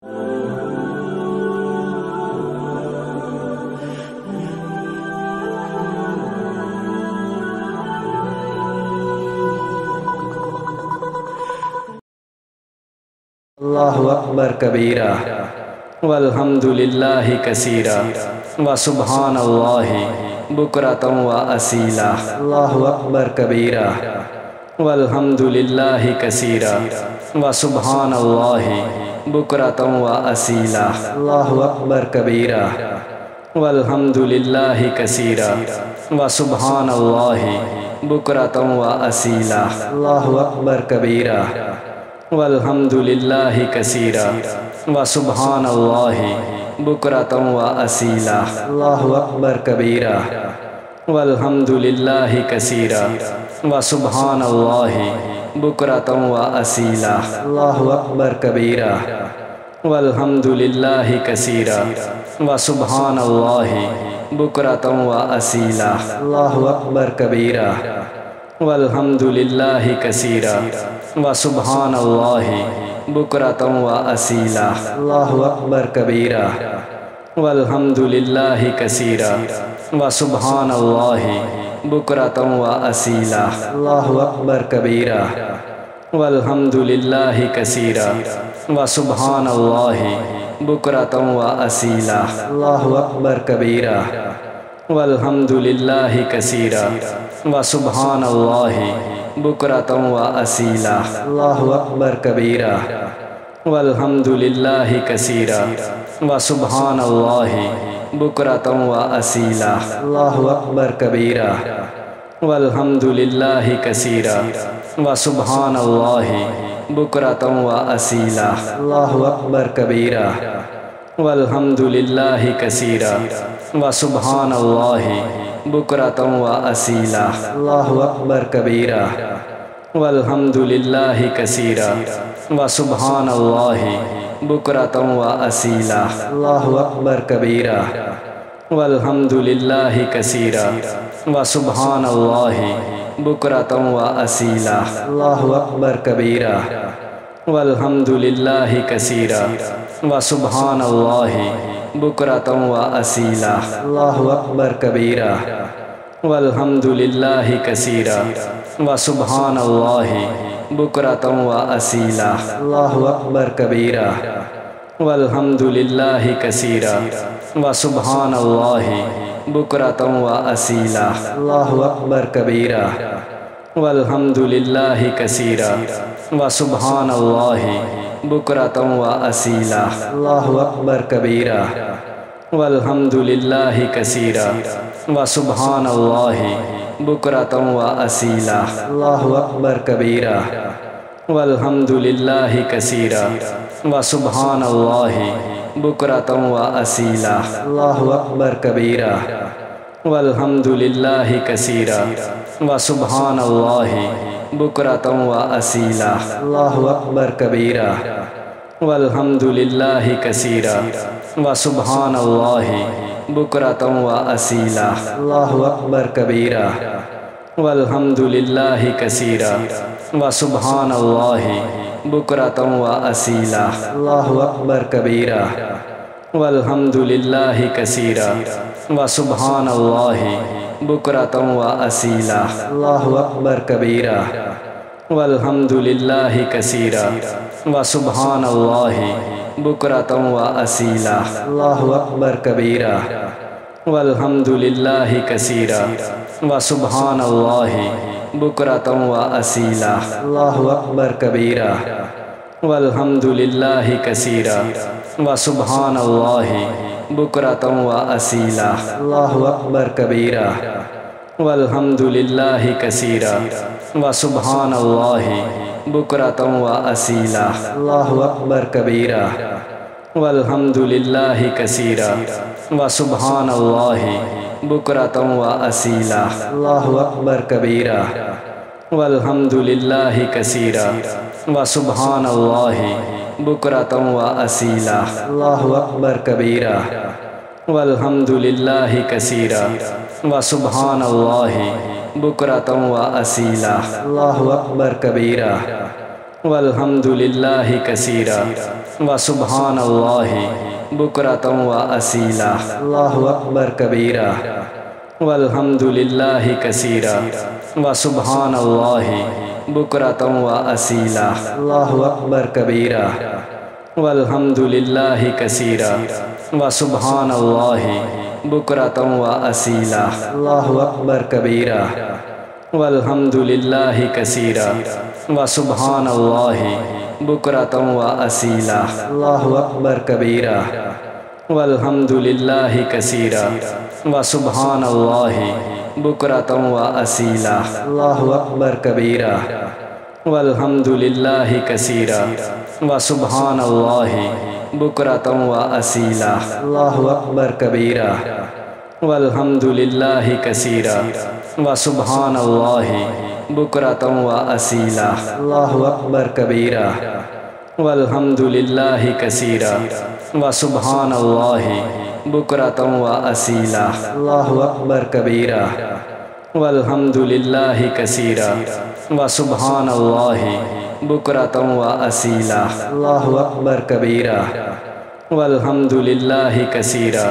اللہ اکبر کبیرہ والحمد للہ کثیرہ وسبحان اللہ بکرۃ واسیلا۔ اللہ اکبر کبیرہ والحمد للہ کثیرہ وسبحان اللہ بکرۃ واسیلا۔ اللہ اکبر کبیرہ والحمد للہ کثیرہ وسبحان اللہ بکرۃ واسیلا۔ اللہ اکبر کبیرہ والحمد للہ کثیرہ وسبحان اللہ بکرۃ واسیلا۔ اللہ اکبر کبیرہ والحمد للہ کثیرہ وسبحان اللہ بکرۃ واسیلا۔ اللہ اکبر کبیرہ والحمد للہ کثیرہ وسبحان اللہ بکرۃ واسیلا۔ اللہ اکبر کبیرہ والحمد للہ کثیرہ وسبحان اللہ بکرۃ واسیلا۔ اللہ اکبر کبیرہ والحمد للہ کثیرہ وسبحان اللہ بکرۃ واسیلا۔ اللہ اکبر کبیرہ والحمد للہ کثیرہ وسبحان اللہ بکرۃ واسیلا۔ اللہ اکبر کبیرہ والحمد للہ کثیرہ وسبحان اللہ بکرۃ واسیلا۔ اللہ اکبر کبیرہ والحمد للہ کثیرہ وسبحان اللہ بکرۃ واسیلا۔ اللہ اکبر کبیرہ والحمد للہ کثیرہ وسبحان اللہ بکرۃ واسیلا۔ اللہ اکبر کبیرہ والحمد للہ کثیرہ وسبحان اللہ بکرۃ واسیلا۔ اللہ اکبر کبیرہ والحمد للہ کثیرہ وسبحان اللہ بکرۃ واسیلا۔ اللہ اکبر کبیرہ والحمد للہ کثیرہ وسبحان اللہ بکرۃ واسیلا۔ اللہ اکبر کبیرہ والحمد للہ کثیرہ وسبحان اللہ بکرۃ واسیلا۔ اللہ اکبر کبیرہ والحمد للہ کثیرہ وسبحان اللہ بکرۃ واسیلا۔ اللہ اکبر کبیرہ والحمد للہ کثیرہ وسبحان اللہ بکرۃ واسیلا۔ اللہ اکبر کبیرہ والحمد للہ کثیرہ وسبحان اللہ بکرۃ واسیلا۔ اللہ اکبر کبیرہ والحمد للہ کثیرہ وسبحان اللہ بکرۃ واسیلا۔ اللہ اکبر کبیرہ والحمد للہ کثیرہ وسبحان اللہ بکرۃ واسیلا۔ اللہ اکبر کبیرہ والحمد للہ کثیرہ وسبحان اللہ بکرۃ واسیلا۔ اللہ اکبر کبیرہ والحمد للہ کثیرہ وسبحان اللہ بکرۃ واسیلا۔ اللہ اکبر کبیرہ والحمد للہ کثیرہ وسبحان اللہ بکرۃ واسیلا۔ اللہ اکبر کبیرہ والحمد للہ کثیرہ وسبحان اللہ بکرۃ واسیلا۔ اللہ اکبر کبیرہ والحمد للہ کثیرہ وسبحان اللہ بکرۃ واسیلا۔ اللہ اکبر کبیرہ والحمد للہ کثیرہ وسبحان اللہ بکرۃ واسیلا۔ اللہ اکبر کبیرہ والحمد للہ کثیرہ وسبحان اللہ بکرۃ واسیلا۔ اللہ اکبر کبیرہ والحمد للہ کثیرہ وسبحان اللہ بکرۃ واسیلا۔ اللہ اکبر کبیرہ والحمد للہ کثیرہ وسبحان اللہ بکرۃ واسیلا۔ اللہ اکبر کبیرہ والحمد للہ کثیرہ وسبحان اللہ بکرۃ واسیلا۔ اللہ اکبر کبیرہ والحمد للہ کثیرہ وسبحان اللہ بکرۃ واسیلا۔ اللہ اکبر کبیرہ والحمد للہ کثیرا وسبحان اللہ بکرۃ وأصیلا اللہ اکبر کبیرا والحمد للہ کثیرا وسبحان اللہ بکرۃ وأصیلا اللہ اکبر کبیرا والحمد للہ کثیرا وسبحان اللہ بکرۃ وأصیلا اللہ اکبر کبیرا والحمد للہ کثیرا وسبحان اللہ بکرۃ وأصیلا اللہ اکبر کبیرا والحمد للہ کثیرا وسبحان اللہ بکرۃ وأصیلا اللہ اکبر کبیرا والحمد للہ کثیرا وسبحان اللہ بکرۃ وأصیلا اللہ اکبر کبیرا والحمد للہ کثیرا وسبحان اللہ بکرۃ وأصیلا اللہ اکبر کبیرا والحمد للہ کثیرا وسبحان اللہ بکرۃ وأصیلا اللہ اکبر کبیرا والحمد للہ کثیرا وسبحان اللہ بکرۃ وأصیلا اللہ اکبر کبیرا والحمد للہ کثیرا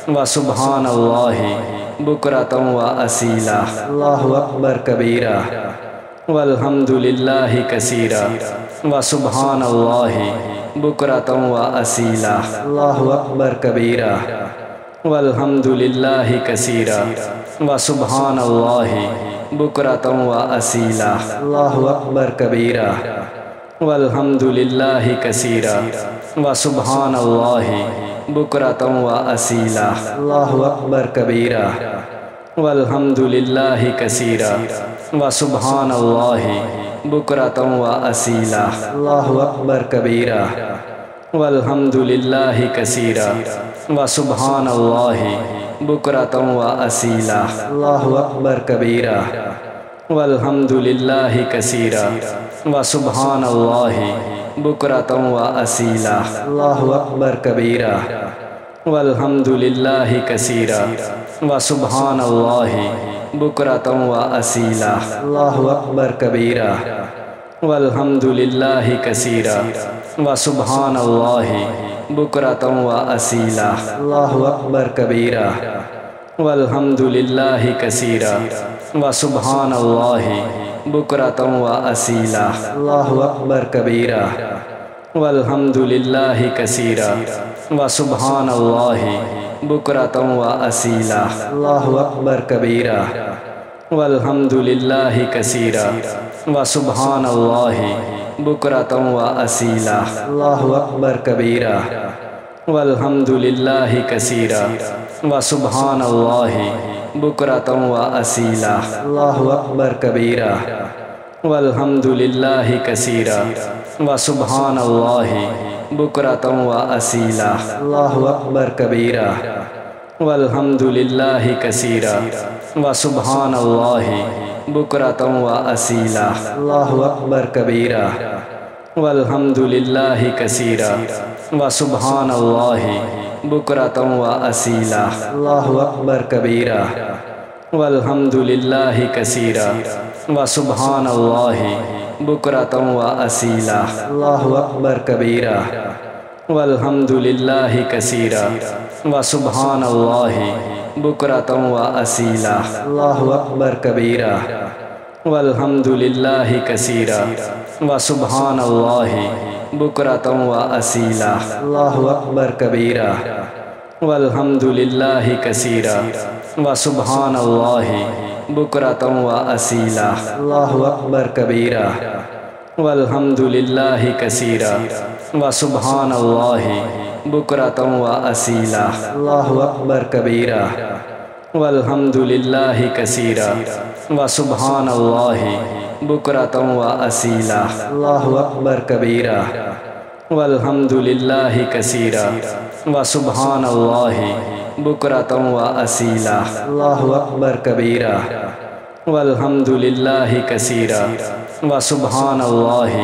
وسبحان اللہ بکرۃ وأصیلا اللہ اکبر کبیرا والحمد للہ کثیرا وسبحان اللہ بکرۃ وأصیلا اللہ اکبر کبیرا والحمد للہ کثیرا وسبحان اللہ بکرۃ وأصیلا اللہ اکبر کبیرا والحمد للہ کثیرا وسبحان اللہ بکرۃ وأصیلا اللہ اکبر کبیرا والحمد للہ کثیرا وسبحان اللہ بکرۃ وأصیلا اللہ اکبر کبیرا والحمد للہ کثیرا وسبحان اللہ بکرۃ وأصیلا اللہ اکبر کبیرا والحمد للہ کثیرا وسبحان اللہ بکرۃ وأصیلا اللہ اکبر کبیرا والحمد للہ کثیرا وسبحان اللہ بکرۃ وأصیلا اللہ اکبر کبیرا والحمد للہ کثیرا وسبحان اللہ بکرۃ وأصیلا اللہ اکبر کبیرا والحمد للہ کثیرا وسبحان اللہ بکرۃ وأصیلا اللہ اکبر کبیرا والحمد للہ کثیرا وسبحان اللہ بکرۃ وأصیلا اللہ اکبر کبیرا والحمد للہ کثیرا وسبحان اللہ بکرۃ وأصیلا اللہ اکبر کبیرا والحمد للہ کثیرا وسبحان اللہ بکرۃ وأصیلا اللہ اکبر کبیرا والحمد للہ کثیرا وسبحان اللہ بکرۃ وأصیلا اللہ اکبر کبیرا والحمد للہ کثیرا وسبحان اللہ بکرۃ وأصیلا اللہ اکبر کبیرا والحمد للہ کثیرا وسبحان اللہ بکرۃ وأصیلا اللہ اکبر کبیرا والحمد للہ کثیرا وسبحان اللہ بکرۃ وأصیلا اللہ اکبر کبیرا والحمد للہ کثیرا وسبحان اللہ بکرۃ وأصیلا اللہ اکبر کبیرا والحمد للہ کثیرا وسبحان اللہ بکرۃ وأصیلا اللہ اکبر کبیرا والحمد للہ کثیرا وسبحان اللہ بکرۃ وأصیلا اللہ اکبر کبیرا والحمد للہ کثیرا وسبحان اللہ بکرۃ وأصیلا اللہ اکبر کبیرا والحمد للہ کثیرا وسبحان اللہ بکرۃ وأصیلا اللہ اکبر کبیرا والحمد للہ کثیرا وسبحان اللہ بکرۃ وأصیلا اللہ اکبر کبیرا والحمد للہ کثیرا وسبحان اللہ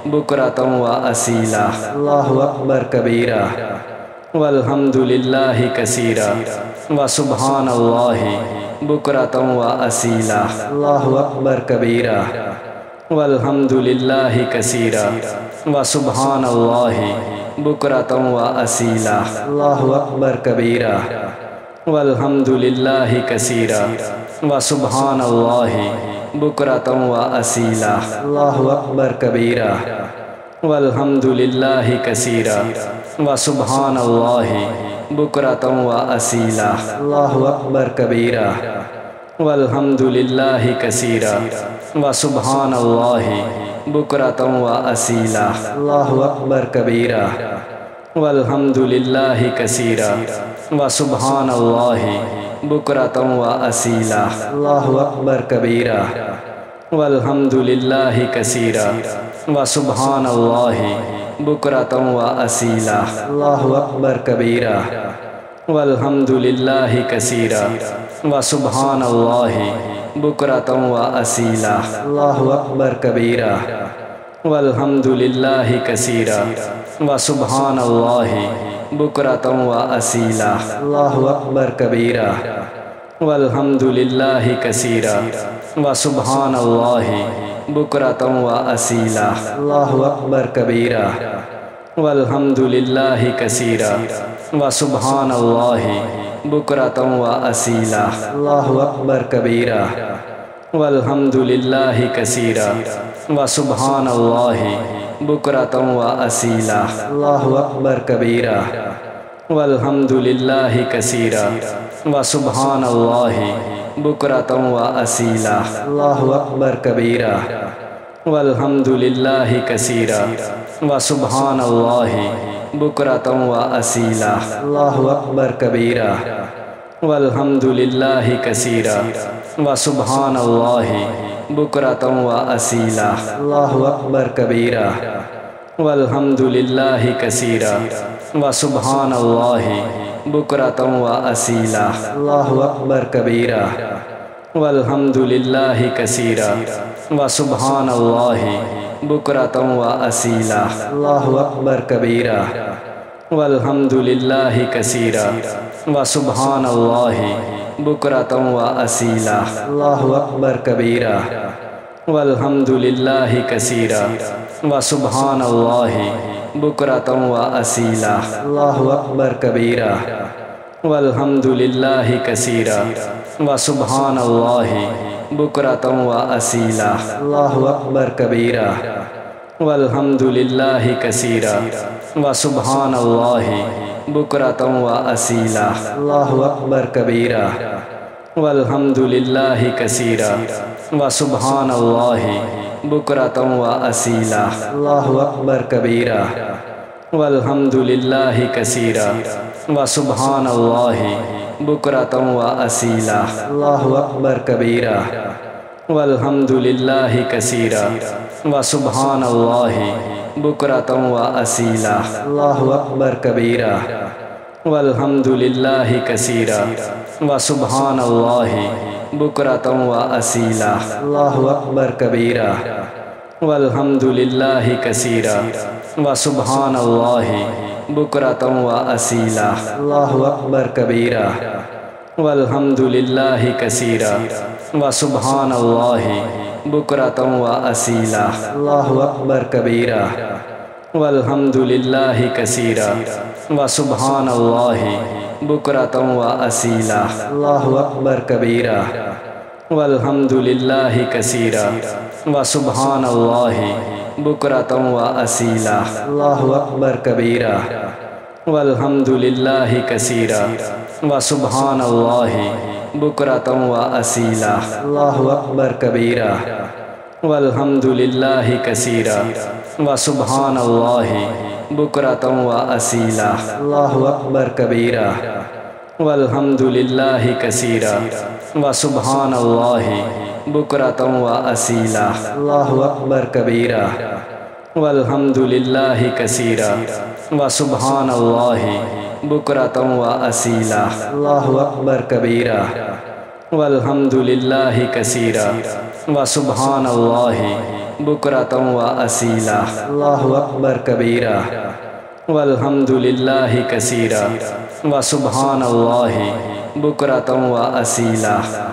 بکرۃ وأصیلا اللہ اکبر کبیرا والحمد للہ کثیرا وسبحان اللہ بکرۃ وأصیلا اللہ اکبر کبیرا والحمد للہ کثیرا وسبحان اللہ بکرۃ وأصیلا اللہ اکبر کبیرا والحمد للہ کثیرا وسبحان اللہ بکرۃ وأصیلا اللہ اکبر کبیرا والحمد للہ کثیرا وسبحان اللہ بکرۃ وأصیلا اللہ اکبر کبیرا والحمد للہ کثیرا وسبحان اللہ بکرۃ وأصیلا اللہ اکبر کبیرا والحمد للہ کثیرا وسبحان اللہ بکرۃ وأصیلا اللہ اکبر کبیرا والحمد للہ کثیرا وسبحان اللہ بکرۃ وأصیلا اللہ اکبر کبیرا والحمد للہ کثیرا وسبحان اللہ بکرۃ وأصیلا اللہ اکبر کبیرا والحمد للہ کثیرا وسبحان اللہ بکرۃ وأصیلا اللہ اکبر کبیرا والحمد للہ کثیرا وسبحان اللہ بکرۃ وأصیلا اللہ اکبر کبیرا والحمد للہ کثیرا وسبحان اللہ بکرۃ وأصیلا اللہ اکبر کبیرا والحمد للہ کثیرا وسبحان اللہ بکرۃ وأصیلا اللہ اکبر کبیرا والحمد للہ کثیرا وسبحان اللہ بکرۃ وأصیلا اللہ اکبر کبیرا والحمد للہ کثیرا وسبحان اللہ بکرۃ وأصیلا اللہ اکبر کبیرا والحمد للہ کثیرا وسبحان اللہ بکرۃ وأصیلا اللہ اکبر کبیرا والحمد للہ کثیرا وسبحان اللہ بکرۃ وأصیلا اللہ اکبر کبیرا والحمد للہ کثیرا وسبحان اللہ بکرۃ وأصیلا اللہ اکبر کبیرا والحمد للہ کثیرا وسبحان اللہ بکرۃ وأصیلا اللہ اکبر کبیرا والحمد للہ کثیرا وسبحان اللہ بکرۃ وأصیلا اللہ اکبر کبیرا والحمد للہ کثیرا وسبحان اللہ بکرۃ وأصیلا اللہ اکبر کبیرا والحمد للہ کثیرا وسبحان اللہ بکرۃ وأصیلا اللہ اکبر کبیرا والحمد للہ کثیرا وسبحان اللہ بکرۃ وأصیلا اللہ اکبر کبیرا والحمد للہ کثیرا وسبحان اللہ بکرۃ وأصیلا اللہ اکبر کبیرا والحمد للہ کثیرا وسبحان اللہ بکرۃ وأصیلا اللہ اکبر کبیرا والحمد للہ کثیرا وسبحان اللہ بکرۃ وأصیلا اللہ اکبر کبیرا والحمد للہ کثیرا وسبحان اللہ بکرۃ وأصیلا اللہ اکبر کبیرا والحمد للہ کثیرا وسبحان اللہ بکرۃ وأصیلا اللہ اکبر کبیرا والحمد للہ کثیرا وسبحان اللہ بکرۃ وأصیلا اللہ اکبر کبیرا والحمد للہ کثیرا وسبحان اللہ بکرۃ وأصیلا اللہ اکبر کبیرا والحمد للہ کثیرا وسبحان اللہ بکرۃ وأصیلا اللہ اکبر کبیرا والحمد للہ کثیرا وسبحان اللہ بکرۃ وأصیلا اللہ اکبر کبیرا والحمد للہ کثیرا وسبحان اللہ بکرۃ وأصیلا اللہ اکبر کبیرا والحمد للہ کثیرا وسبحان اللہ بکرۃ وأصیلا اللہ اکبر کبیرا والحمد للہ کثیرا وسبحان اللہ بکرۃ وأصیلا اللہ اکبر کبیرا والحمد للہ کثیرا وسبحان اللہ بکرۃ وأصیلا